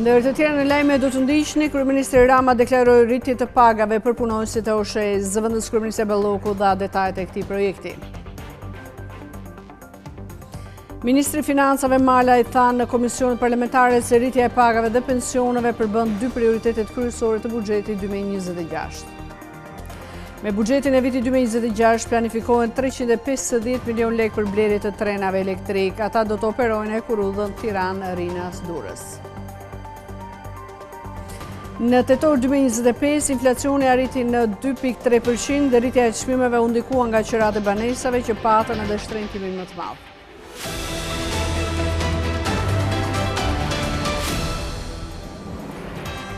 Ndër të tjerë në lajme do të ndiqni, Kryeministri Rama deklaroi rritje të pagave për punonësit e OSHE-s. Zëvendës Kryeministri Belloku dha detajet e këtij projekti. Ministri Financave Malaj tha në Komisionin Parlamentare se rritja e pagave dhe pensioneve përbën dy prioritetet kryesore të buxhetit 2026. Me buxhetin e vitit 2026 planifikohen 350 milion lekë për blerje të trenave elektrik. Ata do të operojnë e kurudhën Tiranë-Rinas-Durrës. Në tetor 2025, inflacioni arriti në 2.3% dhe rritja e çmimeve u ndikua nga qërat e banesave që patën edhe shtrëngimin më të madh.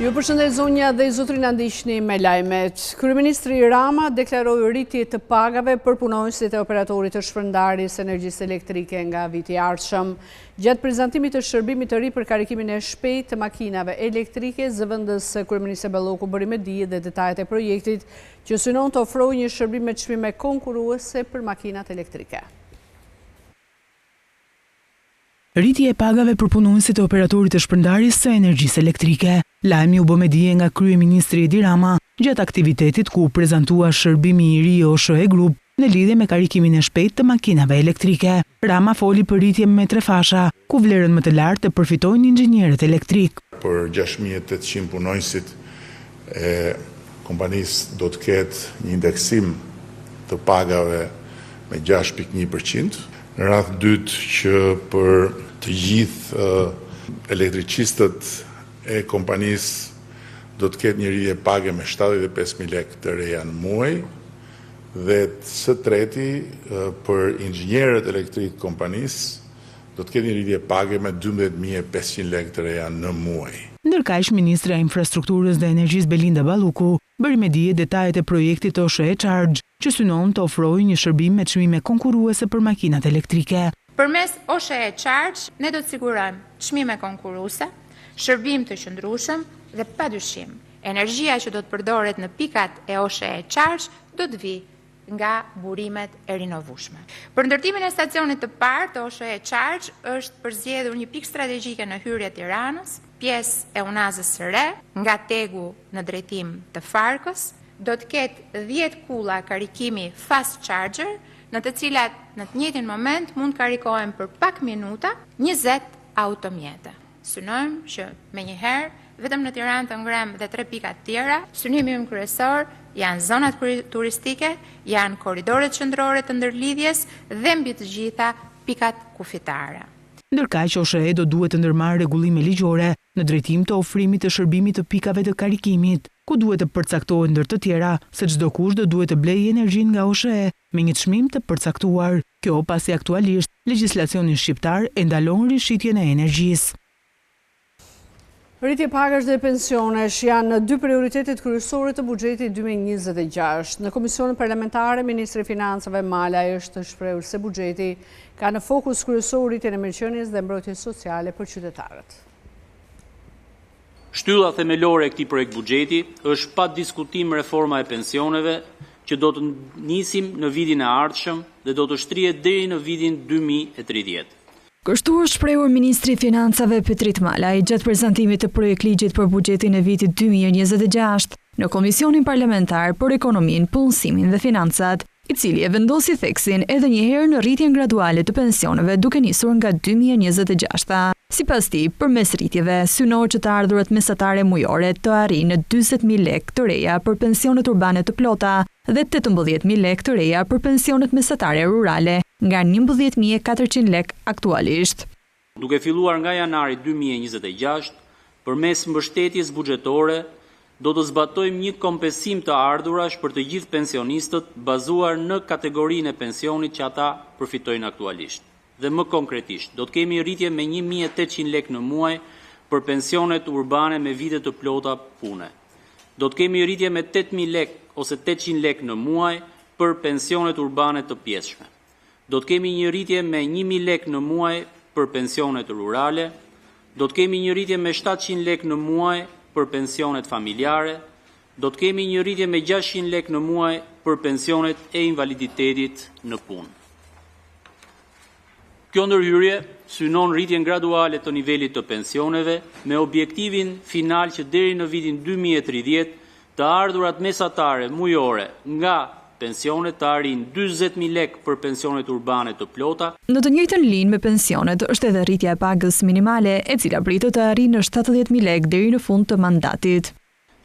Ju përshëndet zonja dhe zotrina, ndiqni me lajmet. Kryeministri Rama deklaroi rritje të pagave për punonësit e operatorit të shpërndarjes së energjisë elektrike nga viti i ardhshëm. Gjatë prezantimit të shërbimit të ri për karikimin e shpejtë të makinave elektrike, zëvendës Kryeministri Belloku bëri me dije dhe detajet e projektit që synon të ofrojë një shërbim me çmime konkurruese për makinat elektrike. Rritje e pagave për punonësit e operatorit të shpërndarjes së energjisë elektrike. Lajmi u bë me dije nga kryeministri Edi Rama gjatë aktivitetit ku prezantua shërbimi i ri i OSHE Group në lidhje me karikimin e shpejtë të makinave elektrike. Rama foli për rritje me 3 fasha, ku vlerën më të lartë të përfitojnë inxhinierët elektrik. Për 6.800 punonësit e kompanisë do të ketë një indeksim të pagave me 6.1%. Në radhë dytë që për të gjithë elektricistët e kompanisë do të ketë një rritje page me 75.000 lekë të reja në muaj, dhe së treti për inxhinierët elektrik kompanisë do të ketë një rritje page me 12.500 lekë të reja në muaj. Ndërkaq, Ministra e Infrastrukturës dhe Energjisë Belinda Balluku bëri me dije detajet e projektit OSHE Charge, që synon të ofrojë një shërbim me çmime konkurruese për makinat elektrike. Përmes OSHE Charge, ne do të sigurojmë çmime konkurruese, shërbim të qëndrueshëm dhe padyshim, energjia që do të përdoret në pikat e OSHE Charge do të vi nga burimet e rinovueshme. Për ndërtimin e stacionit të parë të OSHE Charge është përzgjedhur një pikë strategjike në hyrje Tiranës, pjesë e Unazës së Re, nga Tegu në drejtim të Farkës. Do të ketë 10 kulla karikimi fast charger, në të cilat në të njëjtin moment mund karikohen për pak minuta 20 automjete. Synojmë që menjëherë vetëm në Tiranë të ngrem dhe 3 pika të tjera. Synimi ynë kryesor janë zonat turistike, janë korridoret qendrore të ndërlidhjes dhe mbi të gjitha pikat kufitare. Ndërkaq, OSHE do duhet të ndërmarrë rregullime ligjore në drejtim të ofrimit të shërbimit të pikave të karikimit, ku duhet të përcaktohet ndër të tjera se çdo kush do duhet të blejë energjinë nga OSHE me një çmim të përcaktuar. Kjo pasi aktualisht legjislacioni shqiptar e ndalon rishitjen e energjisë. Rritje pagash dhe pensionesh janë dy prioritetet kryesore të buxhetit 2026. Në Komisionin Parlamentare, Ministri i Financave Malaj është shprehur se buxheti ka në fokus kryesor rritjen e mirëqenies dhe mbrojtjes sociale për qytetarët. Shtylla themelore e këtij projekt buxheti është pa diskutim reforma e pensioneve, që do të nisim në vitin e ardhshëm dhe do të shtrihet deri në vitin 2030. Kështu është shprehur Ministri i Financave Petrit Malaj gjatë prezantimit të projektligjit për buxhetin e vitit 2026 në Komisionin Parlamentar për Ekonominë, Punësimin dhe Financat, i cili e vendosi theksin edhe një herë në rritjen graduale të pensioneve duke nisur nga 2026. Sipas tij, përmes rritjeve, synohet që të ardhurat mesatare mujore të arrijnë në 40.000 lekë të reja për pensionet urbane të plota dhe 18.000 lekë të reja për pensionet mesatare rurale, nga 11.400 lekë aktualisht. Duke filluar nga janari 2026, përmes mbështetjes buxhetore, do të zbatojmë një kompensim të ardhurash për të gjithë pensionistët bazuar në kategorinë e pensionit që ata përfitojnë aktualisht. Dhe më konkretisht, do të kemi rritje me 1.800 lekë në muaj për pensionet urbane me vite të plota pune. Do të kemi rritje me 8.000 lekë ose 800 lekë në muaj për pensionet urbane të pjesshme. Do të kemi një rritje me 1.000 lekë në muaj për pensionet rurale, do të kemi një rritje me 700 lekë në muaj për pensionet familjare, do të kemi një rritje me 600 lekë në muaj për pensionet e invaliditetit në punë. Kjo ndërhyrje synon rritjen graduale të nivelit të pensioneve me objektivin final që deri në vitin 2030 të ardhurat mesatare mujore nga pensionet të arrin 40.000 lekë për pensionet urbane të plota. Në të njëjtën linjë me pensionet është edhe rritja e pagës minimale, e cila pritet të arrijë në 70.000 lekë deri në fund të mandatit.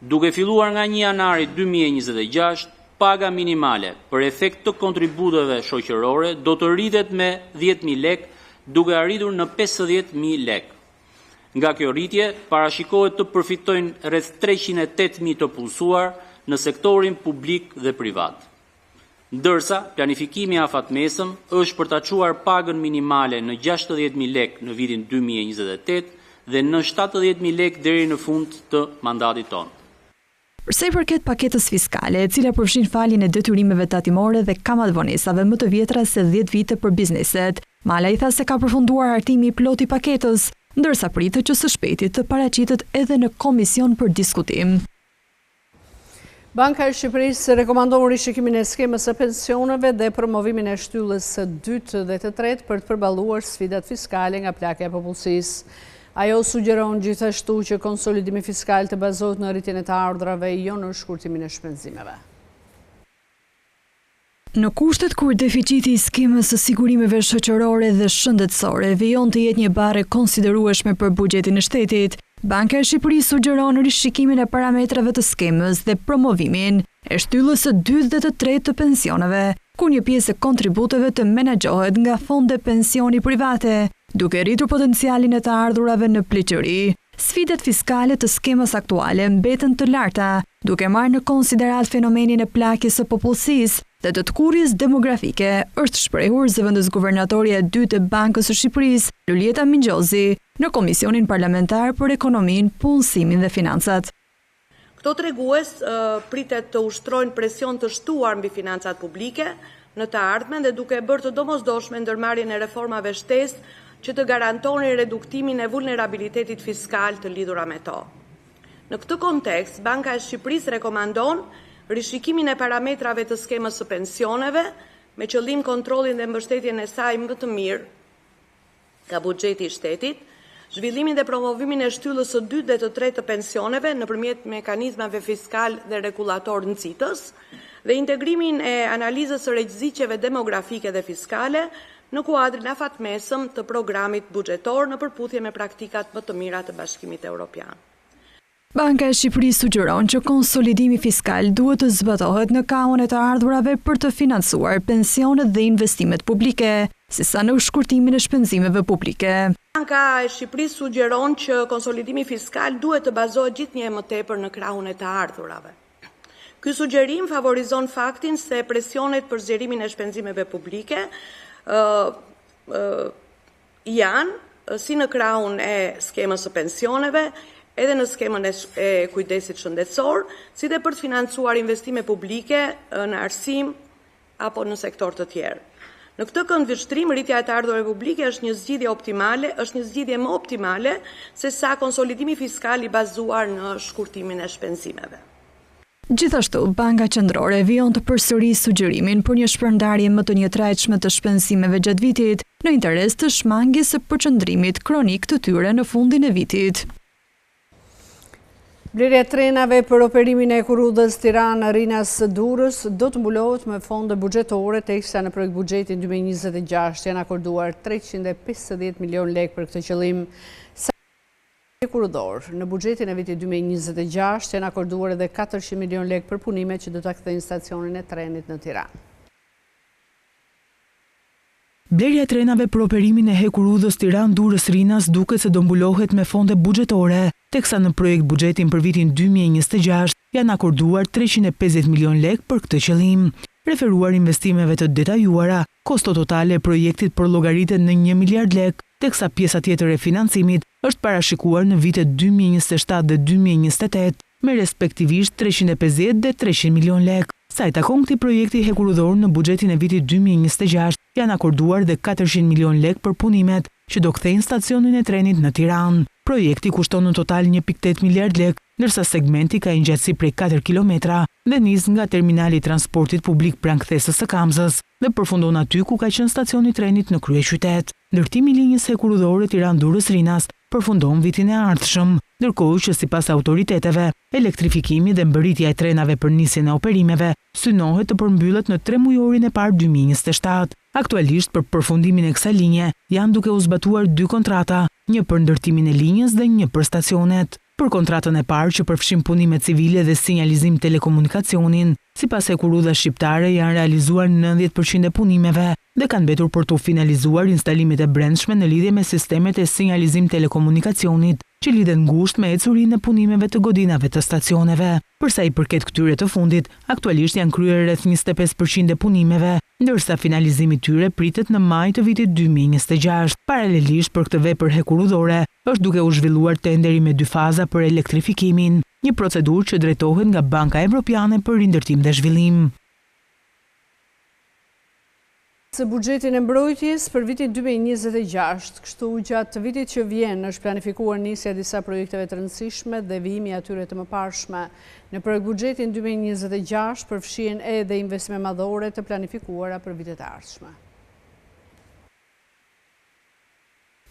Duke filluar nga 1 janari 2026, paga minimale për efekt të kontributeve shoqërore do të rritet me 10.000 lekë, duke arritur në 50.000 lekë. Nga kjo rritje, parashikohet të përfitojnë rreth 308.000 të punësuar në sektorin publik dhe privat. Ndërsa, planifikimi afatmesëm është për ta çuar pagën minimale në 60.000 lekë në vitin 2028 dhe në 70.000 lekë deri në fund të mandatit tonë. Përsa i përket paketës fiskale, e cila përfshin faljen e detyrimeve tatimore dhe kamat vonesave më të vjetra se 10 vite për bizneset, Mala i tha se ka përfunduar hartimi i plot i paketës, ndërsa pritet që së shpejti të paraqitet edhe në komision për diskutim. Banka e Shqipërisë rekomandon rishikimin e skemës së pensioneve dhe promovimin e shtyllës së dytë dhe të tretë për të përballuar sfidat fiskale nga plagja e popullsisë. Ajo sugjeron gjithashtu që konsolidimi fiskal të bazohet në rritjen e të ardhrave, jo në shkurtimin e shpenzimeve. Në kushtet kur deficiti i skemës së sigurimeve shoqërore dhe shëndetësore vijon të jetë një bare konsiderueshme për buxhetin e shtetit, Banka e Shqipërisë sugjeron rishikimin e parametrave të skemës dhe promovimin e shtyllës së dytë dhe të tretë të pensioneve, ku një pjesë e kontributeve të menaxhohet nga fonde pensioni private, duke rritur potencialin e të ardhurave në pleqëri. Sfidat fiskale të skemës aktuale mbeten të larta, duke marrë në konsiderat fenomenin e plagjes së popullsisë dhe të tkurrjes demografike, është shprehur zëvendës guvernatorja e dytë e Bankës së Shqipërisë, Lulieta Mingjozi, në Komisionin Parlamentar për Ekonominë, Punësimin dhe Financat. Këto tregues pritet të ushtrojnë presion të shtuar mbi financat publike në të ardhmen dhe duke bërë të domosdoshme ndërmarrjen e reformave shtesë që të garantonin reduktimin e vulnerabilitetit fiskal të lidhura me to. Në këtë kontekst, Banka e Shqipërisë rekomandon rishikimin e parametrave të skemës së pensioneve me qëllim kontrollin dhe mbështetjen e saj më të mirë nga buxheti i shtetit, zhvillimin dhe promovimin e shtyllës së dytë dhe të tretë të pensioneve nëpërmjet mekanizmave fiskal dhe rregullator nxitës dhe integrimin e analizës së rreziqeve demografike dhe fiskale në kuadrin afatmesëm të programit buxhetor në përputhje me praktikat më të mira të Bashkimit Evropian. Banka e Shqipërisë sugjeron që konsolidimi fiskal duhet të zbatohet në kamën e të ardhurave për të financuar pensionet dhe investimet publike, sesa në shkurtimin e shpenzimeve publike. Banka e Shqipërisë sugjeron që konsolidimi fiskal duhet të bazohet gjithnjë më tepër në krahun e të ardhurave. Ky sugjerim favorizon faktin se presionet për zgjerimin e shpenzimeve publike janë si në krahun e skemës së pensioneve, edhe në skemën e kujdesit shëndetësor, si dhe për të financuar investime publike në arsim apo në sektor të tjerë. Në këtë këndvështrim, rritja e të ardhurave publike është një zgjidhje më optimale se sa konsolidimi fiskal i bazuar në shkurtimin e shpenzimeve. Gjithashtu, Banka Qendrore vijon të përsërisë sugjerimin për një shpërndarje më të njëtrajtshme të shpenzimeve gjatë vitit, në interes të shmangjes së përqendrimit kronik të tyre në fundin e vitit. Blerja e trenave për operimin e Kurudhës Tiranë-Rinas Durrës do të mbulohet me fonde buxhetore, teksa në projekt buxhetin 2026 janë akorduar 350 milion lekë për këtë qëllim. Kurudhor. Në buxhetin e vitit 2026 janë akorduar edhe 400 milion lekë për punimet që do ta kthejnë stacionin e trenit në Tiranë. Blerja e trenave për operimin e Hekurudhës Tiranë-Durrës-Rinas duket se do mbulohet me fonde buxhetore, teksa në projekt buxhetin për vitin 2026 janë akorduar 350 milion lekë për këtë qëllim. Referuar investimeve të detajuara, kosto totale e projektit përllogaritet në 1 miliard lekë, teksa pjesa tjetër e financimit është parashikuar në vitet 2027 dhe 2028 me respektivisht 350 dhe 300 milion lekë. Sa i takon këtij projekti hekurudhor në buxhetin e vitit 2026 janë akorduar dhe 400 milion lekë për punimet që do kthejnë stacionin e trenit në Tiranë. Projekti kushton në total 1.8 miliard lekë ndërsa segmenti ka një gjatësi prej 4 kilometra dhe nis nga terminali i transportit publik pranë kthesës së Kamzës dhe përfundon aty ku ka qenë stacioni i trenit në kryeqytet. Ndërtimi i linjës hekurudhore Tiranë-Durrës-Rinas përfundon vitin e ardhshëm, ndërkohë që sipas autoriteteve, elektrifikimi dhe mbërritja e trenave për nisjen e operimeve synohet të përmbyllet në 3 mujorin e parë 2027. Aktualisht për përfundimin e kësaj linje janë duke u zbatuar 2 kontrata, një për ndërtimin e linjës dhe një për stacionet. Për kontratën e parë që përfshin punime civile dhe sinjalizim telekomunikacionin, sipas Hekurudha shqiptare janë realizuar 90% e punimeve dhe kanë mbetur për të finalizuar instalimet e brendshme në lidhje me sistemet e sinjalizim telekomunikacionit, që lidhen ngushtë me ecurinë e punimeve të godinave të stacioneve. Përsa i përket këtyre të fundit, aktualisht janë kryer rreth 25% e punimeve, ndërsa finalizimi i tyre pritet në maj të vitit 2026. Paralelisht për këtë vepër hekurudhore, është duke u zhvilluar tenderi me 2 faza për elektrifikimin, një procedurë që drejtohet nga Banka Evropiane për Rindërtim dhe Zhvillim. Se buxhetin e mbrojtjes për vitin 2026, kështu gjatë vitit që vjen është planifikuar nisja e disa projekteve të rëndësishme dhe vijimi i atyre të mëparshme. Në projekt buxhetin 2026 përfshihen edhe investime madhore të planifikuara për vitet e ardhshme.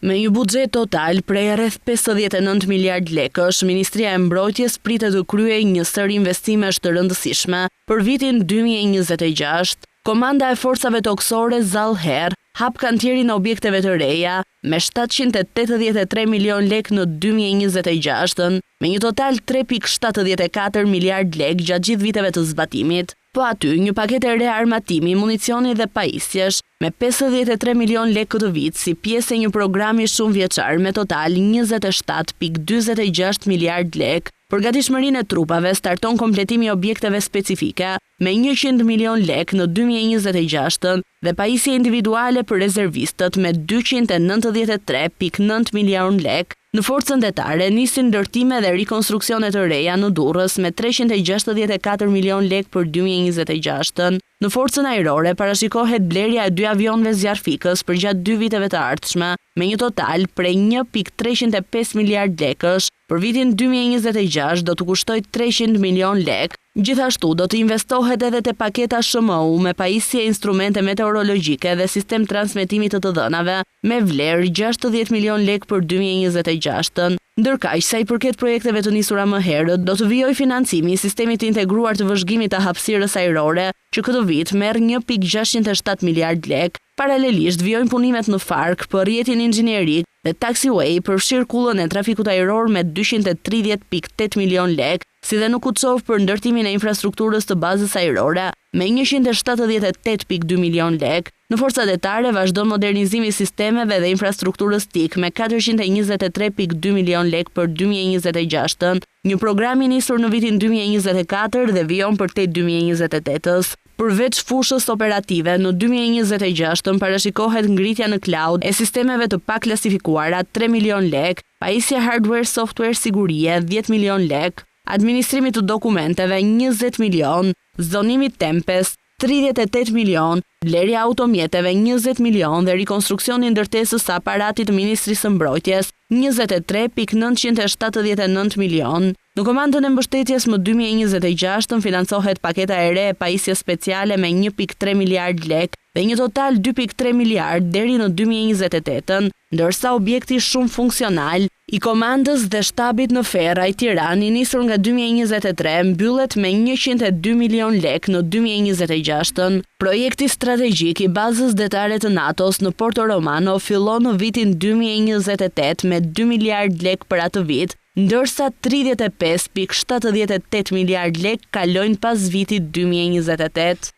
Me një buxhet total prej rreth 59 miliard lekësh, Ministria e Mbrojtjes pritet të kryejë një sër investimesh të rëndësishme për vitin 2026. Komanda e forcave toksore Zallher hap kantierin e objekteve të reja me 783 milion lek në 2026, me një total 3.74 miliard lek gjatë gjithë viteve të zbatimit. Po aty një paketë e re armatimi, municioni dhe pajisjesh me 53 milion lek këtë vit si pjesë e një programi shumë vjeçar me total 27.46 miliard lek. Për gatishmërinë e trupave starton kompletimi i objekteve specifike me 100 milion lek në 2026 dhe pajisje individuale për rezervistët me 293.9 milion lek. Në forcën detare nisin ndërtime dhe rikonstruksione të reja në Durrës me 364 milion lek për 2026. Në forcën ajrore parashikohet blerja e 2 avionëve zjarfikës për gjatë 2 viteve të ardhshme me një total prej 1.305 miliard lekësh. Për vitin 2026 do të kushtoj 300 milion lek. Gjithashtu do të investohet edhe te paketa SHMU me pajisje instrumente meteorologjike dhe sistem transmetimi të dhënave me vlerë 60 milion lek për 2026. Ndërkaq, sa i përket projekteve të nisura më herët, do të vijojë financimi i sistemit integruar të vëzhgimit të hapësirës ajrore, që këtë vit merr 1.607 miliard lek. Paralelisht vijojnë punimet në fark për rrjetin inxhinierik dhe taxiway për shirkullën e trafikut ajror me 230.8 milion lek, si dhe në Kuçov për ndërtimin e infrastrukturës të bazës ajrore me 178.2 milion lek. Në forcat etare vazhdon modernizimi i sistemeve dhe infrastrukturës TIK me 423.2 milion lek për 2026, një program i nisur në vitin 2024 dhe vijon për te 2028-s. Përveç fushës operative, në 2026 parashikohet ngritja në cloud e sistemeve të paklasifikuara 3 milion lek, pajisje hardware software sigurie 10 milion lek, administrimi të dokumenteve 20 milion, zonimi Tempest 38 milion, blerja automjeteve 20 milion dhe rikonstruksioni ndërtesës së aparatit të Ministrisë së Mbrojtjes 23.979 milion. Në komandën e mbështetjes më 2026 financohet paketa e re e pajisjes speciale me 1.3 miliard lek dhe një total 2.3 miliard deri në 2028, ndërsa objekti shumë funksional i komandës dhe shtabit në Ferraj Tiranë i nisur nga 2023 mbyllet me 102 milion lek në 2026. Projekti strategjik i bazës detare të NATO-s në Porto Romano fillon në vitin 2028 me 2 miliard lek për atë vit, ndërsa 35.78 miliard lek kalojnë pas vitit 2028.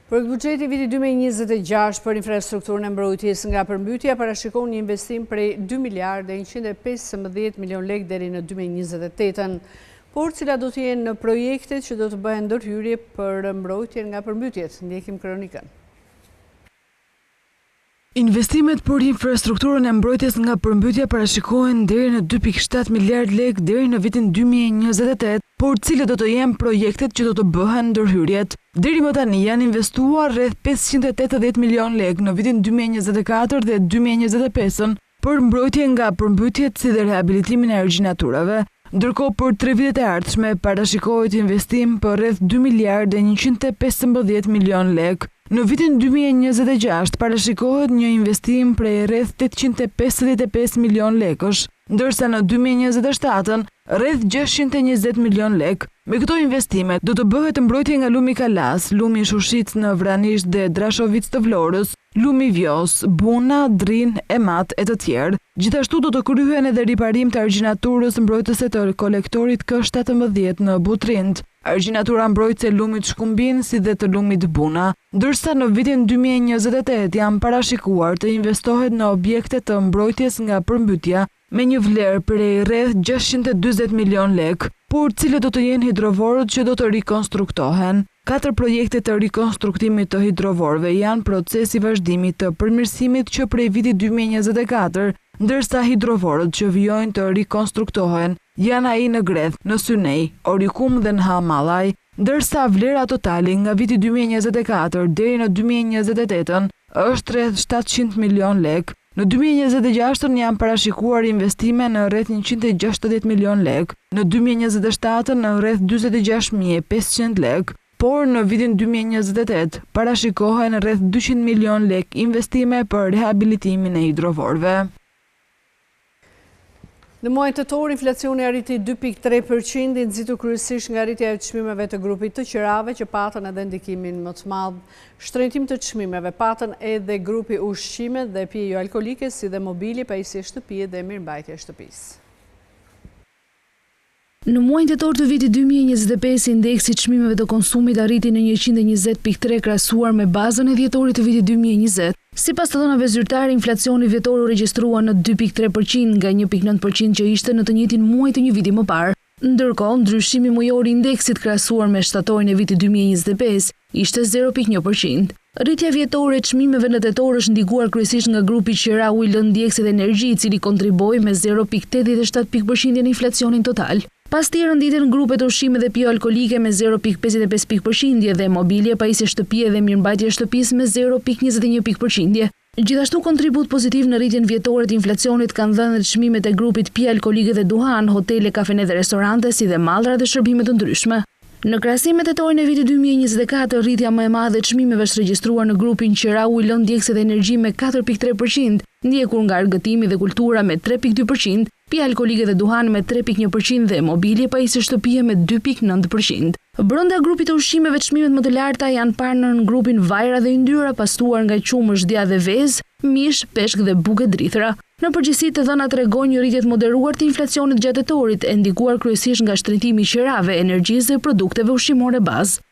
Për buxheti i vitit 2026 për infrastrukturën e mbrojtjes nga përmbytja parashikon një investim prej 2 miliardë 115 milion lek deri në 2028, por cilat do të jenë në projektet që do të bëhen ndërhyrje për mbrojtjen nga përmbytjet. Ndjekim kronikën. Investimet për infrastrukturën e mbrojtjes nga përmbytja parashikohen deri në 2.7 miliard lek deri në vitin 2028, por cilët do të jenë projektet që do të bëhen ndërhyrjet. Deri më tani janë investuar rreth 580 milion lek në vitin 2024 dhe 2025 për mbrojtje nga përmbytjet si dhe rehabilitimin e argjinaturave. Ndërkohë për 3 vitet e ardhshme parashikohet investim për rreth 2 miliardë 115 milion lek. Në vitin 2026 parashikohet një investim prej rreth 855 milion lekësh, ndërsa në 2027 rreth 620 milion lek. Me këto investime do të bëhet mbrojtje nga lumi Kalas, lumi Shushit në Vranisht dhe Drashovic të Vlorës, lumi Vjos, Buna, Drin, Emat e të tjerë. Gjithashtu do të kryhen edhe riparim të argjinaturës mbrojtëse të kolektorit K17 në Butrind, argjinatura mbrojtëse lumit Shkumbin si dhe të lumit Buna, ndërsa në vitin 2028 janë parashikuar të investohet në objekte të mbrojtjes nga përmbytja me një vlerë prej rreth 640 milion lek, por cilët do të jenë hidrovorët që do të rikonstruktohen. 4 projekte të rikonstruktimit të hidrovorëve janë procesi vazhdimit të përmirësimit që prej vitit 2024, ndërsa hidrovorët që vijojnë të rikonstruktohen janë ai në Gredh, në Synej, Orikum dhe në Hamallaj, ndërsa vlera totali nga viti 2024 deri në 2028 është rreth 700 milion lek. Në 2026 janë parashikuar investime në rreth 160 milion lek, në 2027 në rreth 46.500 lek, por në vitin 2028 parashikohen rreth 200 milion lek investime për rehabilitimin e hidrovorëve. Në muajin tetor, inflacioni arriti 2.3%, nxitur kryesisht nga rritja e çmimeve të grupit të qirave që patën edhe ndikimin më të madh. Shtrëngtim të çmimeve patën edhe grupi ushqime dhe pije jo alkolike, si dhe mobili, pajisje shtëpie dhe mirëmbajtje shtëpisë. Në muajin tetor të vitit 2025, indeksi i çmimeve të konsumit arriti në 120.3 krahasuar me bazën e dhjetorit të vitit 2020. Sipas të dhënave zyrtare, inflacioni vjetor u regjistrua në 2.3% nga 1.9% që ishte në të njëjtin muaj të një viti më parë. Ndërkohë, ndryshimi mujor i indeksit krahasuar me shtatorin e vitit 2025 ishte 0.1%. Rritja vjetore e çmimeve në tetor është ndikuar kryesisht nga grupi qira, ujë, lëndë, djegësi dhe energji, i cili kontriboi me 0.87% në inflacionin total. Pas tij renditen grupet ushqime dhe pije alkolike me 0.55% dhe mobilje, pajisje shtëpie dhe mirëmbajtje shtëpisë me 0.21%. Gjithashtu kontribut pozitiv në rritjen vjetore të inflacionit kanë dhënë çmimet e grupit pije alkolike dhe duhan, hotele, kafene dhe restorante, si dhe mallra dhe shërbime të ndryshme. Në krahasim me tetorin e vitit 2024, rritja më e madhe e çmimeve është regjistruar në grupin qira, ujë, lëndë, djegësi dhe energji me 4.3%, ndjekur nga argëtimi dhe kultura me 3.2%, pije alkolike dhe duhan me 3.1% dhe mobilje, pajisje shtëpie me 2.9%. Brenda grupit të ushqimeve, çmimet më të larta janë parë në grupin vajra dhe yndyra, pastuar nga qumësh, dja dhe vezë, mish, peshk dhe buke drithëra. Në përgjithësi, të dhënat tregojnë një rritje të moderuar të inflacionit gjatë tetorit, e ndikuar kryesisht nga shtrëngtimi i qirave, energjisë dhe produkteve ushqimore bazë.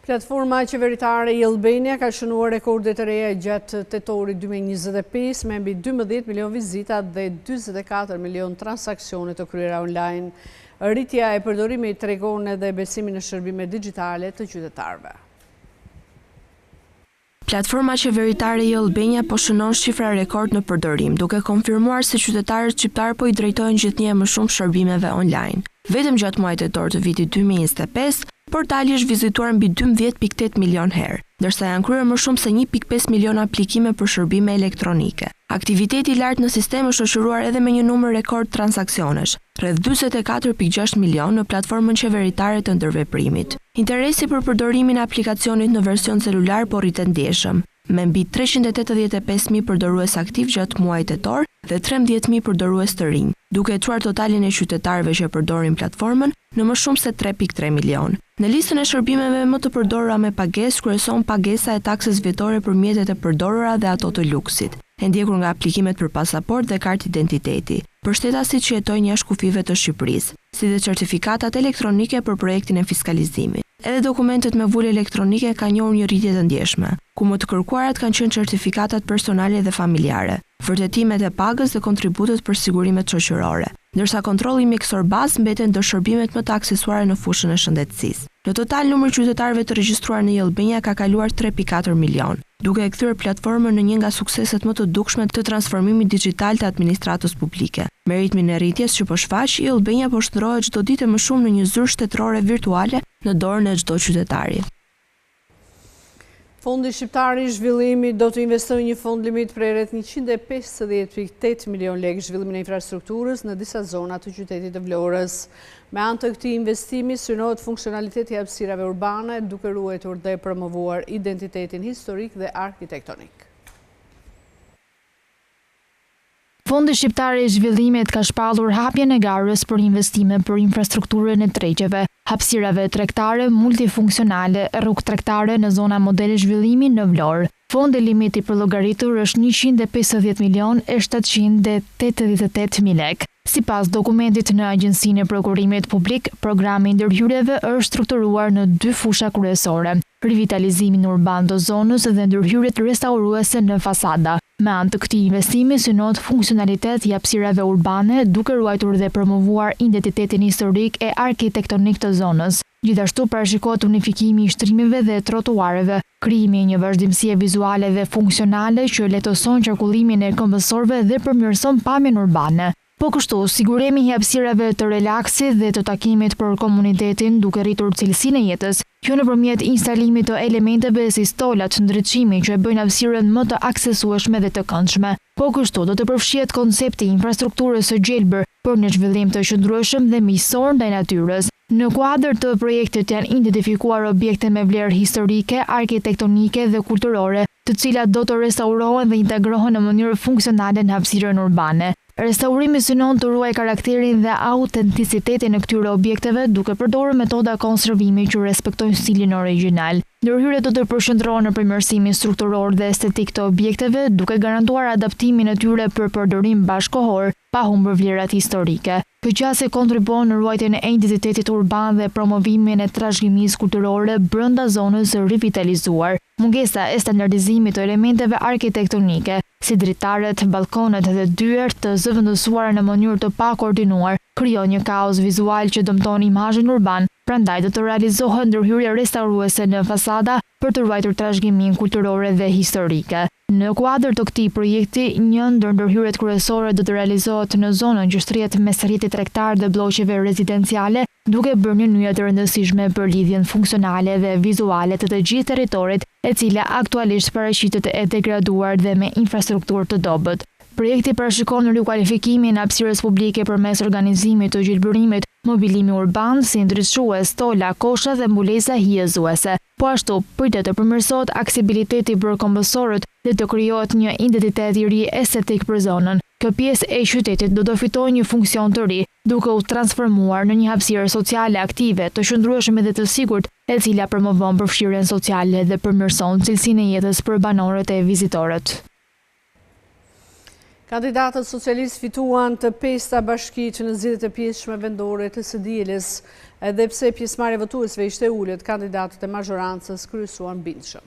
Platforma qeveritare i Albania ka shënuar rekordet e reja gjatë tetorit 2025 me mbi 12 milion vizita dhe 24 milion transaksione të kryera online. Rritja e përdorimit tregon edhe besimin në shërbime digjitale të qytetarëve. Platforma qeveritare i Albania po shënon shifra rekord në përdorim, duke konfirmuar se qytetarët shqiptar po i drejtojnë gjithnjë më shumë shërbimeve online. Vetëm gjatë muajit tetor të vitit 2025, portali është vizituar mbi 12.8 milion herë, ndërsa janë kryer më shumë se 1.5 milion aplikime për shërbime elektronike. Aktiviteti i lartë në sistem është shoqëruar edhe me një numër rekord transaksionesh, rreth 44.6 milion në platformën qeveritare të ndërveprimit. Interesi për përdorimin e aplikacionit në version celular po rritet ndjeshëm, me mbi 385.000 përdorues aktiv gjatë muajit tetor dhe 13.000 përdorues të rinj, duke çuar totalin e qytetarëve që përdorin platformën në më shumë se 3.3 milion. Në listën e shërbimeve më të përdorura me pagesë kryeson pagesa e taksës vjetore për mjetet e përdorura dhe ato të luksit, e ndjekur nga aplikimet për pasaport dhe kartë identiteti, për shtetasit që jetojnë jashtë kufive të Shqipërisë, si dhe certifikatat elektronike për projektin e fiskalizimit. Edhe dokumentet me vulë elektronike kanë njohur një rritje të ndjeshme, ku më të kërkuarat kanë qenë certifikatat personale dhe familjare, vërtetimet e pagës dhe kontributet për sigurimet shoqërore, ndërsa kontrolli mjekësor bazë mbeten ndër shërbimet më të aksesuare në fushën e shëndetësisë. Në total, numri i qytetarëve të regjistruar në Albania ka kaluar 3.4 milion, duke e kthyer platformën në një nga sukseset më të dukshme të transformimit digjital të administratës publike. Me ritmin e rritjes që po shfaq, Albania po shndrohet çdo ditë më shumë në një zyrë shtetërore virtuale në dorën e çdo qytetari. Fondi Shqiptar i Zhvillimit do të investojë një fond limit prej rreth 150.8 milion lekë zhvillimin e infrastrukturës në disa zona të qytetit të Vlorës. Me anë të këtij investimi synohet funksionaliteti i hapësirave urbane, duke ruajtur dhe promovuar identitetin historik dhe arkitektonik. Fondi Shqiptar i Zhvillimit ka shpallur hapjen e garës për investime për infrastrukturën e tregjeve, hapësirave tregtare multifunksionale, rrugë tregtare në zona modele zhvillimi në Vlorë. Fondi limiti për llogaritur është 150.788.000 lekë. Sipas dokumentit në Agjencinë e Prokurimit Publik, programi i ndërhyrjeve është strukturuar në 2 fusha kryesore: rivitalizimin urban të zonës dhe ndërhyrjet restauruese në fasada. Me anë të këtij investimi synohet funksionalitet i hapësirave urbane, duke ruajtur dhe promovuar identitetin historik e arkitektonik të zonës. Gjithashtu parashikohet unifikimi i shtrimeve dhe trotuareve, krijimi i një vazhdimësie vizuale dhe funksionale që lehtëson qarkullimin e këmbësorëve dhe përmirëson pamjen urbane. Po kështu, sigurimi i hapësirave të relaksit dhe të takimit për komunitetin duke rritur cilësinë e jetës, që nëpërmjet instalimit të elementeve si stolat, ndriçimi që e bëjnë hapësirën më të aksesueshme dhe të këndshme. Po kështu, do të përfshihet koncepti i infrastrukturës së gjelbër për një zhvillim të qëndrueshëm dhe miqësor ndaj natyrës. Në kuadër të projektit janë identifikuar objekte me vlerë historike, arkitektonike dhe kulturore, të cilat do të restaurohen dhe integrohen në mënyrë funksionale në hapësirën urbane. Restaurimi synon të ruaj karakterin dhe autenticitetin e këtyre objekteve duke përdorur metoda konservimi që respektojnë stilin origjinal. Ndërhyrjet do të përqendrohen në përmirësimin strukturor dhe estetik të objekteve, duke garantuar adaptimin e tyre për përdorim bashkëkohor, pa humbur vlerat historike. Kjo qasje kontribuon në ruajtjen e identitetit urban dhe promovimin e trashëgimisë kulturore brenda zonës së rivitalizuar. Mungesa e standardizimit të elementeve arkitektonike, si dritaret, balkonet dhe dyert të zëvendësuara në mënyrë të pakoordinuar, krijon një kaos vizual që dëmton imazhin urban. Prandaj do të realizohen ndërhyrje restauruese në fasada për të ruajtur trashëgiminë kulturore dhe historike. Në kuadër të këtij projekti, një ndër ndërhyrjet kryesore do të realizohet në zonën që shtrihet mes rrjetit tregtar dhe blloqeve rezidenciale, duke bërë një nyje të rëndësishme për lidhjen funksionale dhe vizuale të të gjithë territorit, e cila aktualisht paraqitet e degraduar dhe me infrastrukturë të dobët. Projekti parashikon rikualifikimin e hapësirës publike përmes organizimit të gjelbërimit, mobilimi urban, si ndriçues, stola, kosha dhe mbulesa hijezuese. Po ashtu, pritet të përmirësohet aksibiliteti për kombësorët dhe të krijohet një identitet i ri estetik për zonën. Kjo pjesë e qytetit do të fitojë një funksion të ri, duke u transformuar në një hapësirë sociale aktive, të qëndrueshme dhe të sigurt, e cila promovon përfshirjen sociale dhe përmirëson cilësinë e jetës për banorët e vizitorët. Kandidatët socialistë fituan të 5 bashkitë në zgjedhjet e pjesëme vendore të së dielës, edhe pse pjesëmarrja e votuesve ishte ulët, kandidatët e mazhorancës kryesuan bindshëm.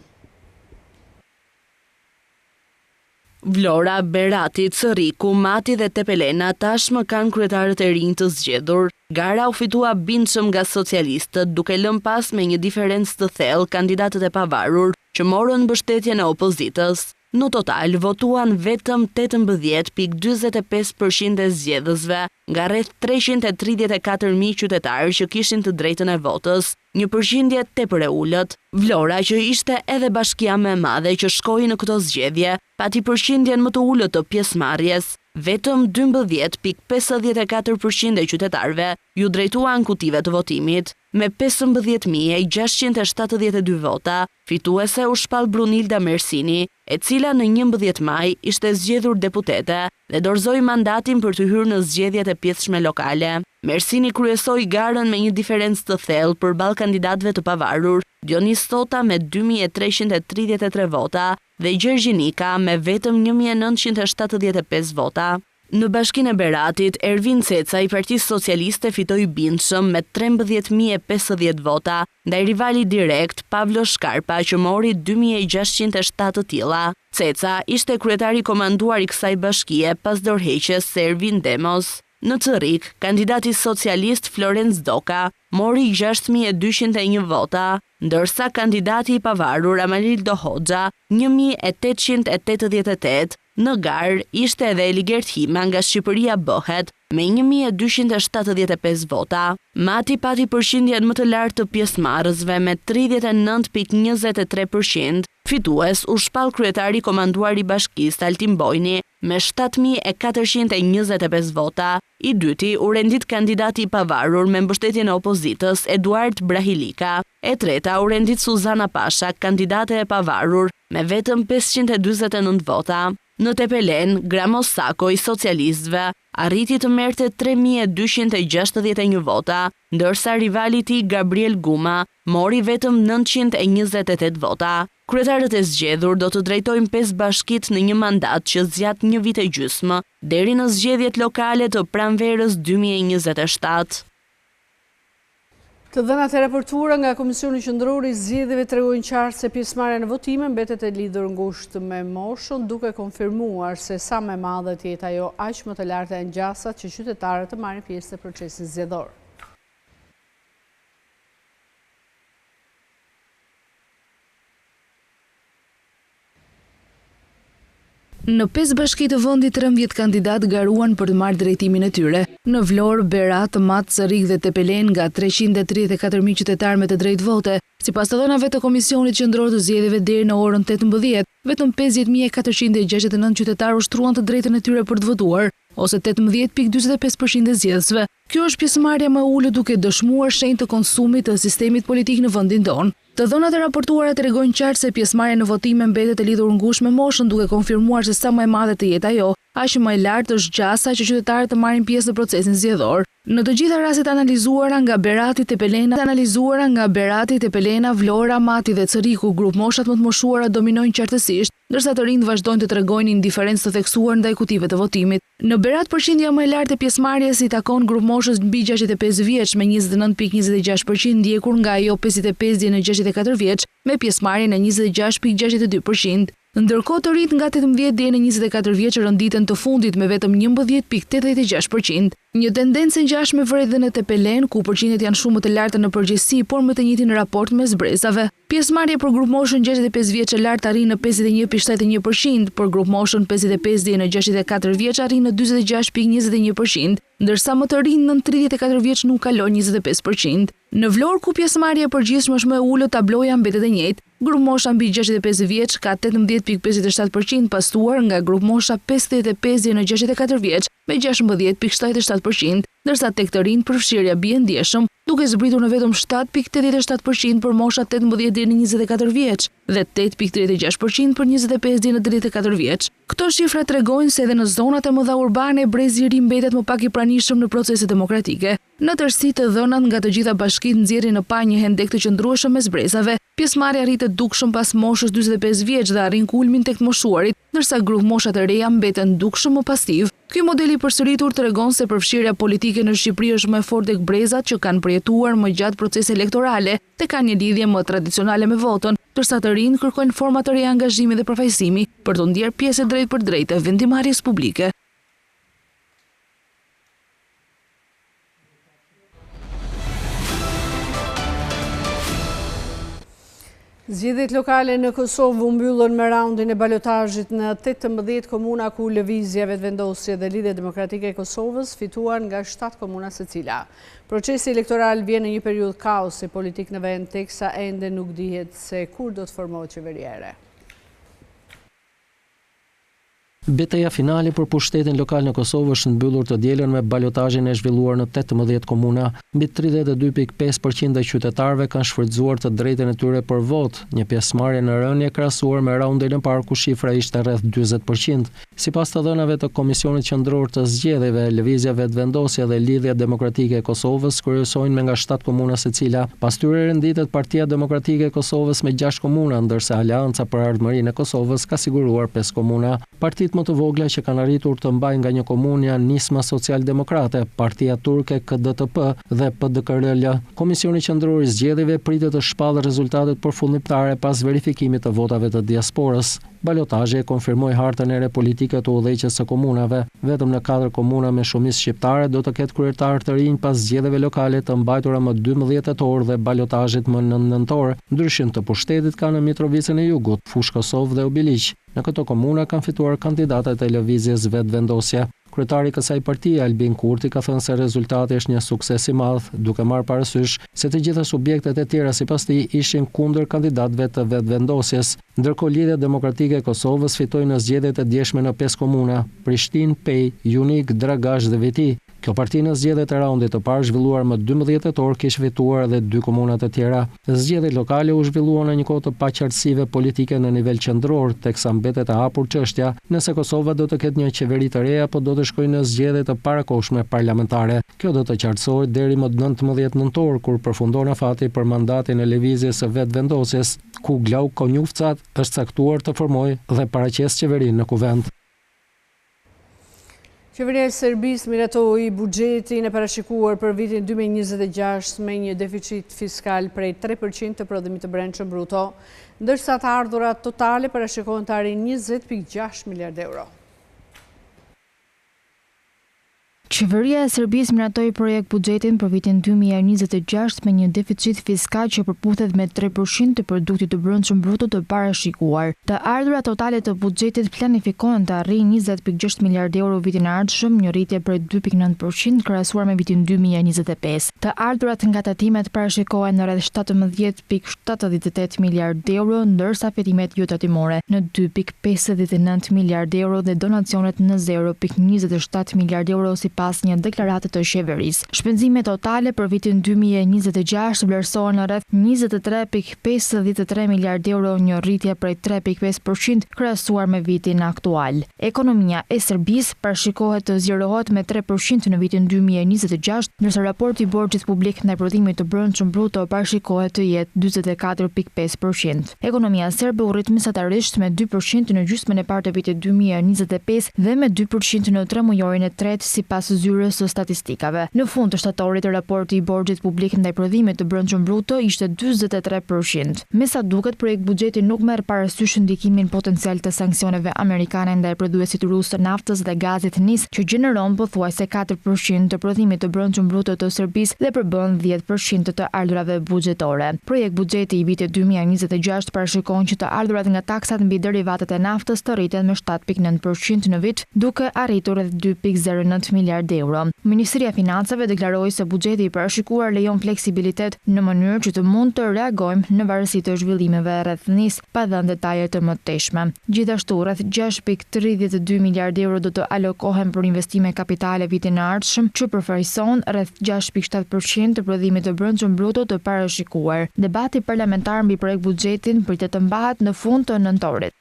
Vlora, Berati, Cëriku, Mati dhe Tepelena tashmë kanë kryetarët e rinj të zgjedhur. Gara u fitua bindshëm nga socialistët, duke lënë pas me një diferencë të thellë kandidatët e pavarur që morën mbështetjen e opozitës. Në total, votuan vetëm 18.45% e zgjedhësve, nga rreth 334.000 qytetarë që kishin të drejtën e votës, një përqindje tepër e ulët. Vlora, që ishte edhe bashkia më e madhe që shkoi në këto zgjedhje, pati përqindjen më të ulët të pjesëmarrjes. Vetëm 12.54% e qytetarëve ju drejtuan kutive të votimit. Me 15.672 vota, fituese u shpall Brunilda Mersini, e cila në 11 maj ishte zgjedhur deputete dhe dorëzoi mandatin për të hyrë në zgjedhjet e pjesëme lokale. Mersini kryesoi garën me një diferencë të thellë përballë kandidatëve të pavarur, Dionis Thota me 2.333 vota dhe Gjergjinika me vetëm 1.975 vota. Në bashkinë e Beratit, Ervin Ceca i Partisë Socialiste fitoi bindshëm me 13.050 vota, ndaj rivali direkt Pavlo Shkarpa që mori 2.607 të tilla. Ceca ishte kryetari komanduar i kësaj bashkie pas dorëheqjes së Ervin Demos. Në Cërik, kandidati socialist Florenc Doka mori 6.201 vota, ndërsa kandidati i pavarur Amalildo Hoxha 1.888. Në garë ishte edhe Eligert Hima nga Shqipëria Bëhet me 1.275 vota. Mati pati përqindjen më të lartë të pjesëmarrësve me 39.23%, Fitues u shpall kryetari komanduar i bashkisë Altin Bojni me 7.425 vota. I dyti u rendit kandidati i pavarur me mbështetjen e opozitës Eduard Brahilika. E treta u rendit Suzana Pasha, kandidate e pavarur me vetëm 549 vota. Në Tepelen, Gramos Sako i socialistëve arriti të merrte 3.261 vota, ndërsa rivali i tij Gabriel Guma mori vetëm 928 vota. Kryetarët e zgjedhur do të drejtojnë 5 bashkitë në një mandat që zgjat 1 vit e gjysmë, deri në zgjedhjet lokale të pranverës 2027. Të dhënat e raportuara nga Komisioni Qendror i Zgjedhjeve tregojnë qartë se pjesëmarrja në votime mbetet e lidhur ngushtë me moshën, duke konfirmuar se sa më e madhe të jetë ajo, aq më të larta janë gjasat që qytetarët të marrin pjesë në procesin zgjedhor. Në 5 bashki të vendit 13 kandidat garuan për të marrë drejtimin e tyre. Në Vlorë, Berat, Mat, Sërik dhe Tepelen nga 334.000 qytetar me të drejtë vote. Sipas të dhënave të Komisionit Qendror të Zgjedhjeve deri në orën 18, vetëm 50.469 qytetar ushtruan të drejtën e tyre për të votuar, ose 18.45% e zgjedhësve. Kjo është pjesëmarrja më e ulët duke dëshmuar shenjë të konsumit të sistemit politik në vendin tonë. Të dhënat e raportuara tregojnë qartë se pjesëmarrja në votime mbetet e lidhur ngushtë me moshën, duke konfirmuar se sa më e madhe të jetë ajo, aq më e lartë është gjasa që qytetarët të marrin pjesë në procesin zgjedhor. Në të gjitha rastet analizuara nga Berati, Tepelena, Vlora, Mati dhe Cëriku, grup moshat më të moshuara dominojnë qartësisht, ndërsa të rinjt vazhdojnë të tregojnë indiferencë të theksuar ndaj kutive të votimit. Në Berat, përqindja më e lartë e pjesëmarrjes i takon grup moshës mbi 65 vjeç me 29.26%, ndjekur nga ajo 55 deri në 64 vjeç me pjesëmarrjen e 26.62%. Ndërkohë të rinjt nga 18 deri në 24 vjeç rënditen të fundit me vetëm 11.86%. Një tendencë ngjashme vret edhe në Tepelen, ku përqindjet janë shumë më të larta në përgjithësi, por me të njëjtin raport mes brezave. Pjesëmarrja për grup moshën 65 vjeç e lartë arrin në 51.71%, për grup moshën 55 deri në 64 vjeç arrin në 46.21%, ndërsa më të rinj nën 34 vjeç nuk kalon 25%. Në Vlorë, ku pjesëmarrja e përgjithshme është më e ulët, tabloja mbetet e njëjtë. Grup mosha mbi 65 vjeç ka 18.57%, pasuar nga grup mosha 55 deri në 64 vjeç me 16.77%, ndërsa tek të rinjt përfshirja bie ndjeshëm, duke zbritur në vetëm 7.87% për mosha 18 deri në 24 vjeç dhe 8.36% për 25 deri në 34 vjeç. Këto shifra tregojnë se edhe në zonat e mëdha urbane brezi i ri mbetet më pak i pranishëm në proceset demokratike. Në tërësi, të dhënat nga të gjitha bashkitë nxjerrin në pa një hendek të qëndrueshëm mes brezave. Pjesëmarrja rritet dukshëm pas moshës 45 vjeç dhe arrin kulmin tek të moshuarit, ndërsa grup moshat e reja mbeten dukshëm më pasiv. Ky model i përsëritur tregon se përfshirja politike në Shqipëri është më e fortë tek brezat që kanë përjetuar më gjatë procese elektorale dhe kanë një lidhje më tradicionale me votën, ndërsa të rinjt kërkojnë forma të reja angazhimi dhe përfaqësimi për të ndjerë pjesë drejt për drejt e vendimarrjes publike. Zgjedhjet lokale në Kosovë u mbyllën me raundin e balotazhit në 18 komuna ku lëvizja vetëvendosje dhe Lidhja Demokratike e Kosovës fituan nga 7 komuna secila. Procesi elektoral vjen në një periudhë kaosi politik në vend, teksa ende nuk dihet se kur do të formohet qeveria e re. Betejë finale për pushtetin lokal në Kosovë është mbyllur të dielën me balotazhin e zhvilluar në 18 komuna. Mbi 32.5% e qytetarëve kanë shfrytzuar të drejtën e tyre për vot, një pjesëmarrje në rënje krahasuar me raundin e parë ku shifra ishte rreth 40%. Sipas të dhënave të Komisionit Qendror të Zgjedhjeve, Lëvizja Vetëvendosje dhe Lidhja Demokratike e Kosovës kryesojnë me nga 7 komuna secila. Pas tyre renditet Partia Demokratike e Kosovës me 6 komuna, ndërsa Aleanca për Ardhmërinë e Kosovës ka siguruar 5 komuna. Partitë më të vogla që kanë arritur të mbajnë nga një komunë janë Nisma Social-Demokrate, Partia Turke KDTP dhe PDKRL. Komisioni Qendror i Zgjedhjeve pritet të shpallë rezultatet përfundimtare pas verifikimit të votave të diasporës. Balotazhi e konfirmoi hartën e re politike të udhëheqjes së komunave. Vetëm në 4 komuna me shumicë shqiptare do të ketë kryetar të rinj pas zgjedhjeve lokale të mbajtura më 12 tetor dhe balotazhit më 9 nëntor. Ndryshim të pushtetit ka në Mitrovicën e Jugut, Fushë Kosovë dhe Obiliq. Në këto komuna kanë fituar kandidatët e lëvizjes Vetëvendosje. Kryetari i kësaj partie, Albin Kurti, ka thënë se rezultati është një sukses i madh, duke marrë parasysh se të gjitha subjektet e tjera sipas tij ishin kundër kandidatëve të vetëvendosjes. Ndërkohë Lidhja Demokratike e Kosovës fitoi në zgjedhjet e djeshme në 5 komuna: Prishtinë, Pej, Junik, Dragash dhe Veti. Kjo parti në zgjedhjet e raundit të parë zhvilluar më 12 tetor kishte fituar edhe 2 komuna të tjera. Zgjedhjet lokale u zhvilluan në një kohë të paqartësive politike në nivel qendror, teksa mbetet e hapur çështja nëse Kosova do të ketë një qeveri të re apo do të shkojë në zgjedhje të parakohshme parlamentare. Kjo do të qartësohet deri më 19 nëntor, kur përfundon afati për mandatin e lëvizjes së vetëvendosjes, ku Glauk Konjufcat është caktuar të formojë dhe paraqes qeverinë në kuvend. Qeveria e Serbisë miratoi buxhetin e parashikuar për vitin 2026 me një deficit fiskal prej 3% të prodhimit të brendshëm bruto, ndërsa të ardhurat totale parashikohen të arrijnë 20.6 miliard euro. Qeveria e Serbisë miratoi projekt buxhetin për vitin 2026 me një deficit fiskal që përputhet me 3% të produktit të brendshëm bruto të parashikuar. Të ardhurat totale të buxhetit planifikohen të arrijnë 20.6 miliard euro vitin e ardhshëm, një rritje prej 2.9% krahasuar me vitin 2025. Të ardhurat nga tatimet parashikohen në rreth 17.78 miliard euro, ndërsa fitimet jo tatimore në 2.59 miliard euro dhe donacionet në 0.27 miliard euro pas një deklarate të qeverisë. Shpenzimet totale për vitin 2026 vlerësohen në rreth 23.53 miliard euro, një rritje prej 3.5% krahasuar me vitin aktual. Ekonomia e Serbisë parashikohet të zgjerohet me 3% në vitin 2026, ndërsa raporti i borxhit publik ndaj prodhimit të brendshëm bruto parashikohet të jetë 44.5%. Ekonomia serbe u rrit mesatarisht me 2% në gjysmën e parë të vitit 2025 dhe me 2% në tremujorin e tretë sipas zyres së statistikave. Në fund të shtatorit, raporti i borxhit publik ndaj prodhimit të brendshëm bruto ishte 43%. Me sa duket, projekt buxheti nuk merr parasysh ndikimin potencial të sanksioneve amerikane ndaj prodhuesit rus të naftës dhe gazit NIS, që gjeneron pothuajse 4% të prodhimit të brendshëm bruto të Serbisë dhe përbën 10% të ardhurave buxhetore. Projekt buxheti i vitit 2026 parashikon që të ardhurat nga taksat mbi derivatet e naftës të rriten me 7.9% në vit, duke arritur rreth 2.09 miliard euro. Ministria e Financave deklaroi se buxheti i parashikuar lejon fleksibilitet në mënyrë që të mund të reagojmë në varësi të zhvillimeve rreth NIS, pa dhënë detaje të mëtejshme. Gjithashtu, rreth 6.32 miliard euro do të alokohen për investime kapitale vitin e ardhshëm, që përfaqëson rreth 6.7% të prodhimit të brendshëm bruto të parashikuar. Debati parlamentar mbi projekt buxhetin pritet të mbahet në fund të nëntorit.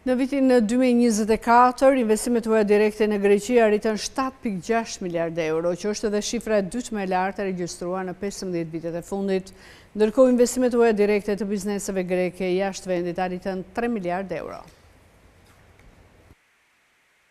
Në vitin 2024, investimet huaja direkte në Greqi arritën 7.6 miliard euro, që është edhe shifra e dytë më e lartë e regjistruar në 15 vitet e fundit. Ndërkohë, investimet huaja direkte të bizneseve greke jashtë vendit arritën 3 miliard euro.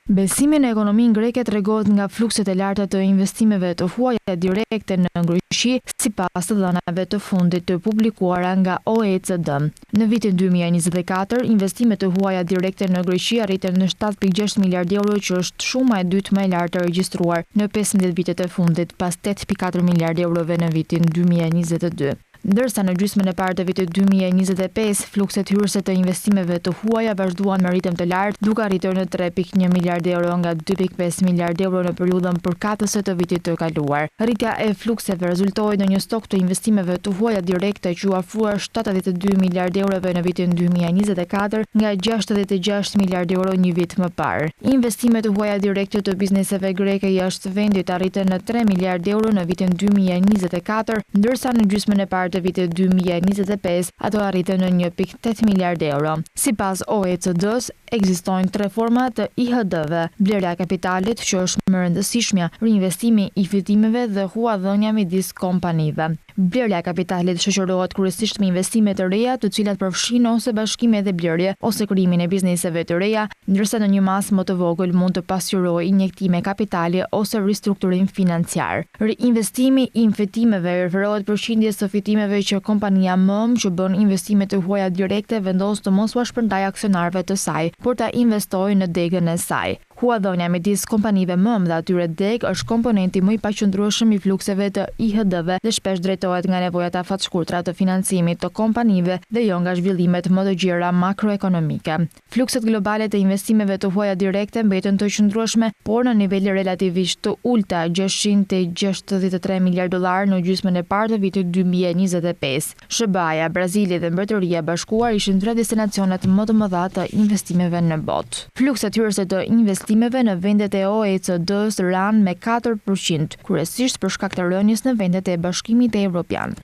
Besimi në ekonominë greke tregohet nga flukset e larta të investimeve të huaja direkte në Greqi, sipas të dhënave të fundit të publikuara nga OECD. Në vitin 2024, investimet të huaja direkte në Greqi arritën në 7.6 miliard euro, që është shuma e dytë më e lartë e regjistruar në 15 vitet e fundit, pas 8.4 miliard eurove në vitin 2022. Ndërsa në gjysmën e parë të vitit 2025, flukset hyrëse të investimeve të huaja vazhduan me ritëm të lartë, duke arritur në 3.1 miliard euro nga 2.5 miliard euro në periudhën përkatëse të vitit të kaluar. Rritja e flukseve rezultoi në një stok të investimeve të huaja direkte që u afruar 72 miliard eurove në vitin 2024 nga 66 miliard euro një vit më parë. Investimet të huaja direkte të bizneseve greke jashtë vendit arritën në 3 miliard euro në vitin 2024, ndërsa në gjysmën e parë të vitit 2025, ato arritën në 1.8 miliard euro. Sipas OECD-s, ekzistojnë 3 forma të IHD-ve: blerja e kapitalit, që është më rëndësishmja, reinvestimi i fitimeve dhe huadhënia midis kompanive. Blerja e kapitalit shoqërohet kryesisht me investime të reja, të cilat përfshin ose bashkime dhe blerje ose krijimin e bizneseve të reja, ndërsa në një masë më të vogël mund të pasqyrojë injektime kapitali ose ristrukturim financiar. Reinvestimi i fitimeve referohet përqindjes së fitimeve që kompania MOM, që bën investime të huaja direkte, vendos të mos ua shpërndajë aksionarëve të saj, por ta investojë në degën e saj. Huadhonja midis kompanive MØM dhe atyre DEG është komponenti më i paqëndrueshëm i flukseve të IHD-ve dhe shpesh drejtohet nga nevojat afatshkurtra të financimit të kompanive dhe jo nga zhvillimet më të gjera makroekonomike. Flukset globale të investimeve të huaja direkte mbeten të qëndrueshme, por në nivele relativisht të ulta, $663 miliard në gjysmën e parë të vitit 2025. SBA-ja, Brazili dhe Mbretëria e Bashkuar ishin 3 destinacionet më të mëdha të investimeve në botë. Flukset hyrëse të investimeve në vendet e OECD-s ranë me 4%, kryesisht për shkak të rënies në vendet e Bashkimit Evropian.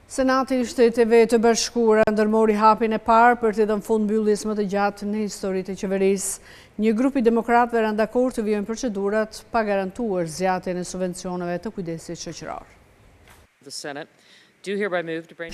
Senati i Shteteve të Bashkuara ndërmori hapjen e parë për të dhënë fund mbylljes më të gjatë në historitë e qeverisë. Një grup i demokratëve rënë dakord të vijojnë procedurat pa garantuar zgjatjen e subvencioneve të kujdesit shoqëror.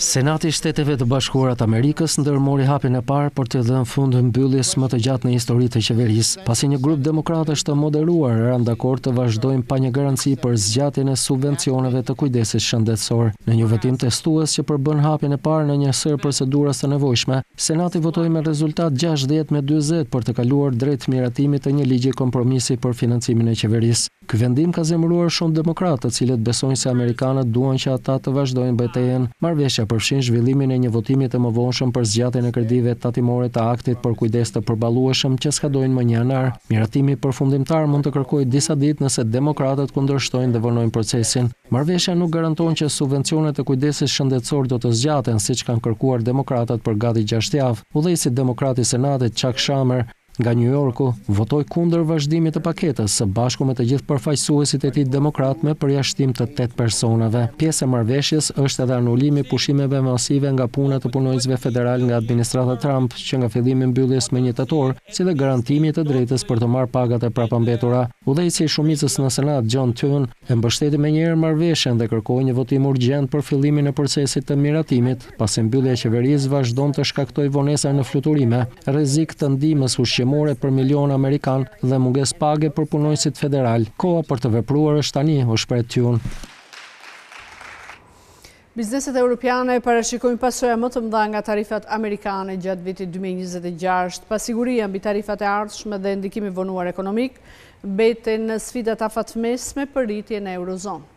Senati i Shteteve të Bashkuara të Amerikës ndërmori hapjen e parë për të dhënë fund mbylljes më të gjatë në historitë të qeverisë, pasi një grup demokratësh të moderuar rënë dakord të vazhdojnë pa një garanci për zgjatjen e subvencioneve të kujdesit shëndetësor. Në një votim testues që përbën hapjen e parë në një sër proceduras të nevojshme, Senati votoi me rezultat 60-40 për të kaluar drejt miratimit të një ligji kompromisi për financimin e qeverisë. Ky vendim ka zemëruar shumë demokratë, të cilët besojnë se amerikanët duan që ata të vazhdojnë betejën. Marrëveshja përfshin zhvillimin e një votimi të mëvonshëm për zgjatjen e kredive tatimore të aktit për kujdes të përballueshëm që skadojnë më 1 janar. Miratimi përfundimtar mund të kërkojë disa ditë nëse demokratët kundërshtojnë dhe vonojnë procesin. Marrëveshja nuk garanton që subvencionet e kujdesit shëndetësor do të zgjaten siç kanë kërkuar demokratët për gati 6 javë. Udhëheqësi demokrat i Senatit Chuck Schumer nga New Yorku votoi kundër vazhdimit të paketës së bashku me të gjithë përfaqësuesit e tij demokrat me përjashtim të 8 personave. Pjesë e marrëveshjes është edhe anulimi i pushimeve masive nga puna të punonjësve federal nga administrata Trump, që nga fillimi i mbylljes më 1 tetor, si dhe garantimi të drejtës për të marrë pagat e prapambetura. Udhëheqësi i shumicës në Senat John Thune e mbështeti menjëherë marrëveshjen dhe kërkoi një votim urgjent për fillimin e procesit të miratimit, pasi mbyllja e qeverisë vazhdon të shkaktojë vonesa në fluturime, rrezik të ndihmës për milion Amerikan dhe mungesë page për punonjësit federal. Koha për të vepruar është tani, u shpreh Thune. Bizneset europiane parashikojnë pasoja më të mëdha nga tarifat amerikane gjatë vitit 2026. Pasiguria mbi tarifat e ardhshme dhe ndikimi vonuar ekonomik mbeten në sfidat afatmesme për rritjen e eurozonë.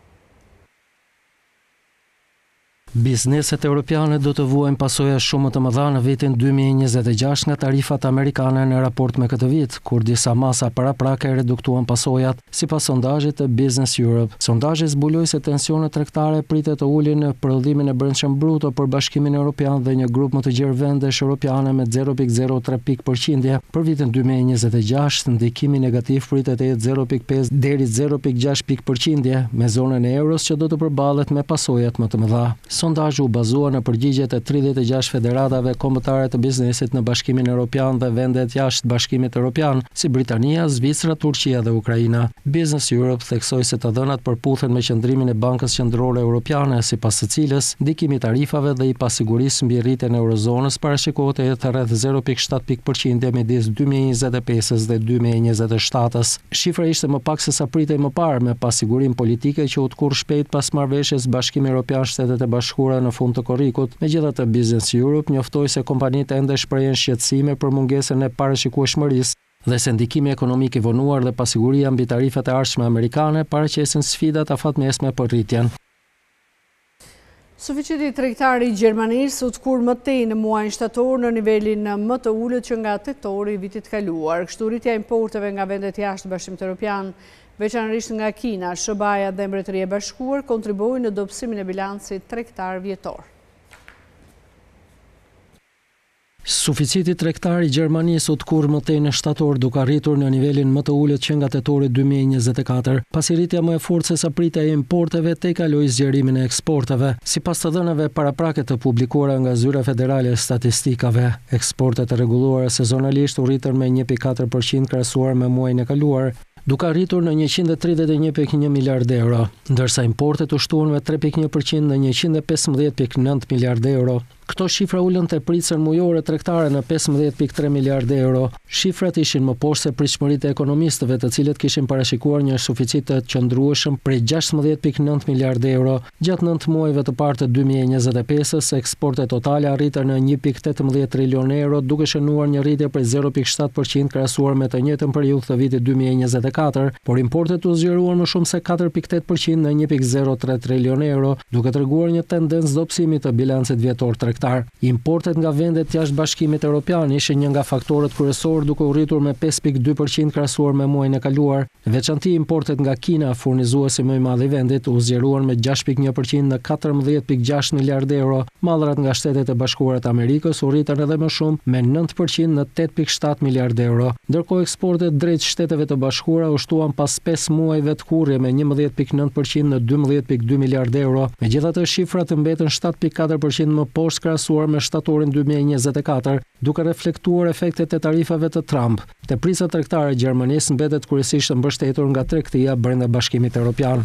Bizneset europiane do të vuajnë pasoja shumë të mëdha në vitin 2026 nga tarifat amerikane në raport me këtë vit, kur disa masa paraprake reduktuan pasojat, sipas sondazhit të Business Europe. Sondazhi zbuloi se tensionet tregtare pritet të ulin në prodhimin e brendshëm bruto për Bashkimin Evropian dhe një grup më të gjerë vendesh europiane me 0.03 pikë për vitin 2026, ndikimi negativ pritet të jetë 0.5 deri 0.6 pikë me zonën e euros që do të përballet me pasojat më të mëdha. Sondazhi u bazua në përgjigjet e 36 federatave kombëtare të biznesit në Bashkimin Evropian dhe vendet jashtë Bashkimit Evropian, si Britania, Zvicra, Turqia dhe Ukraina. Business Europe theksoi se të dhënat përputhen me qëndrimin e Bankës Qendrore Europiane, sipas së cilës ndikimi i tarifave dhe i pasigurisë mbi rritjen e eurozonës parashikohet të jetë rreth 0.7 pikë midis 2025-s dhe 2027-s. Shifra ishte më pak se sa pritej më parë, me pasigurinë politike që u tkurr shpejt pas marrëveshjes Bashkimi Evropian Shtetet e Bashkuara në fund të korrikut. Megjithatë, Business Europe njoftoi se kompanitë ende shprehen shqetësime për mungesën e parashikueshmërisë dhe se ndikimi ekonomik i vonuar dhe pasiguria mbi tarifat e ardhshme amerikane paraqesin sfidat afatmesme për rritjen. Suficiti tregtar i Gjermanisë u tkur më tej në muajin shtator në nivelin më të ulët që nga tetori i vitit kaluar. Kështu rritja e importeve nga vendet jashtë Bashkimit Evropian, veçanërisht nga Kina, SBA-ja dhe Mbretëria e Bashkuar kontribuojnë në dobësimin e bilancit tregtar vjetor. Suficiti tregtar i Gjermanisë u tkur më tej në shtator, duke arritur në nivelin më të ulët që nga tetori 2024, pasi rritja më e fortë se sa pritja e importeve tejkaloi zgjerimin e eksporteve. Sipas të dhënave paraprake të publikuara nga Zyra Federale e Statistikave, eksportet e rregulluara sezonalisht u rritën me 1.4% krahasuar me muajin e kaluar, duke arritur në 131.1 miliard euro, ndërsa importet u shtuan me 3.1% në 115.9 miliard euro. Këto shifra ulën te pritësën mujore tregtare në 15.3 miliardë euro. Shifrat ishin më poshtë se pritshmëritë e ekonomistëve, të cilët kishin parashikuar një suficit të qëndrueshëm prej 16.9 miliardë euro. Gjatë 9 muajve të parë të 2025-s, eksportet totale arritën në 1.18 trilion euro, duke shënuar një rritje prej 0.7% krahasuar me të njëjtën periudhë të vitit 2024, por importet u zgjeruan më shumë se 4.8% në 1.03 trilion euro, duke treguar një tendencë dobësimi të bilancit vjetor tregtar. Importet nga vendet jashtë Bashkimit Evropian ishin një nga faktorët kryesor, duke u rritur me 5.2% krahasuar me muajin e kaluar. Veçanti importet nga Kina, furnizuesi më i madh i vendit, u zgjeruan me 6.1% në 14.6 miliardë euro. Mallrat nga Shtetet e Bashkuara të Amerikës u rritën edhe më shumë me 9% në 8.7 miliardë euro. Ndërkohë eksportet drejt Shteteve të Bashkuara u shtuan pas 5 muajve të kurrje me 11.9% në 12.2 miliardë euro. Megjithatë, shifrat mbetën 7.4% më poshtë krahasuar me shtatorin 2024, duke reflektuar efektet e tarifave të Trump. Teprisja tregtare e Gjermanisë mbetet kryesisht mbështetur nga tregtia brenda Bashkimit Evropian.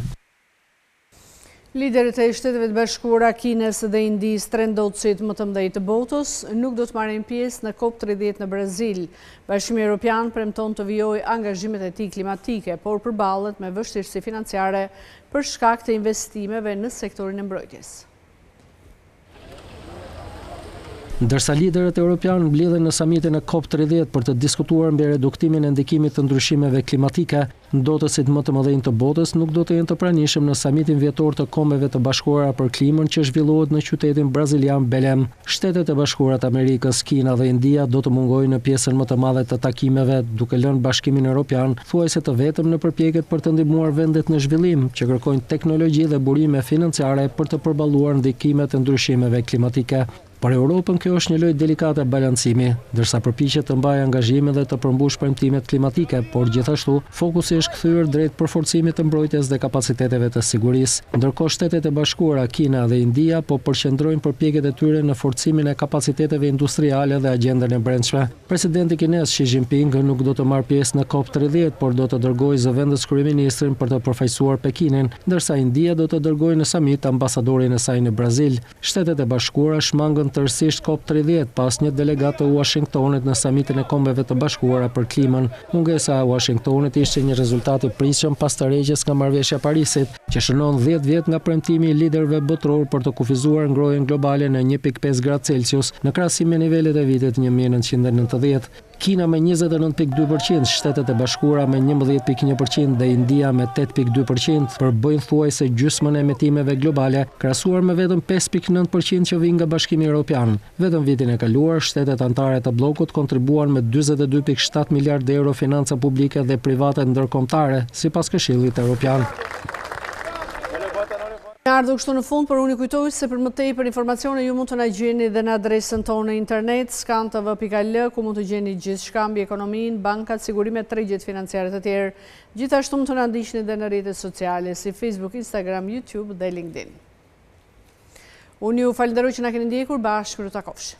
Liderët e Shteteve të Bashkuara, Kinës dhe Indisë, tre ndodësit më të mëdhenj të botës, nuk do të marrin pjesë në COP30 në Brazil. Bashkimi Evropian premton të vijojë angazhimet e tij klimatike, por përballet me vështirësi financiare për shkak të investimeve në sektorin e mbrojtjes. Ndërsa liderët europianë mblidhen në samitin e COP30 për të diskutuar mbi reduktimin e ndikimit të ndryshimeve klimatike, ndotësit më të mëdhenj të botës nuk do të jenë të pranishëm në samitin vjetor të Kombeve të Bashkuara për klimën që zhvillohet në qytetin brazilian Belem. Shtetet e Bashkuara të Amerikës, Kina dhe India do të mungojnë në pjesën më të madhe të takimeve, duke lënë Bashkimin Evropian thuajse të vetëm në përpjekjet për të ndihmuar vendet në zhvillim që kërkojnë teknologji dhe burime financiare për të përballuar ndikimet e ndryshimeve klimatike. Për Europën kjo është një lojë delikate balancimi, ndërsa përpiqet të mbajë angazhime dhe të përmbush premtimet klimatike, por gjithashtu fokusi është kthyer drejt përforcimit të mbrojtjes dhe kapaciteteve të sigurisë. Ndërkohë Shtetet e Bashkuara, Kina dhe India po përqendrojnë përpjekjet e tyre në forcimin e kapaciteteve industriale dhe agjendën e brendshme. Presidenti kinez Xi Jinping nuk do të marrë pjesë në COP30, por do të dërgojë zëvendës kryeministrin për të përfaqësuar Pekinin, ndërsa India do të dërgojë në samit ambasadorin e saj në Brazil. Shtetet e Bashkuara shmangën tërësisht COP30 pas një delegat të Washingtonit në samitin e Kombeve të Bashkuara për klimën. Mungesa e Washingtonit ishte një rezultat i pritshëm pas tërheqjes nga Marrëveshja e Parisit, që shënon 10 vjet nga premtimi i liderëve botror për të kufizuar ngrohjen globale në 1.5 gradë Celsius në krahasim me nivelet e vitit 1990. Kina me 29.2%, Shtetet e Bashkuara me 11.1% dhe India me 8.2% përbëjnë thuajse gjysmën e emetimeve globale, krahasuar me vetëm 5.9% që vijnë nga Bashkimi Evropian. Vetëm vitin e kaluar, shtetet anëtare të bllokut kontribuan me 42.7 miliardë euro financa publike dhe private ndërkombëtare, sipas Këshillit Evropian. Ardhur kështu në fund, por unë kujtoj se për më tepër informacione ju mund të na gjeni dhe në adresën tonë internet skantv.al, ku mund të gjeni gjithçka mbi ekonominë, bankat, sigurimet, tregjet financiare të tjerë. Gjithashtu mund të na ndiqni edhe në rrjetet sociale si Facebook, Instagram, YouTube dhe LinkedIn. Unë ju falenderoj që na keni ndjekur, bashkë do takofsh.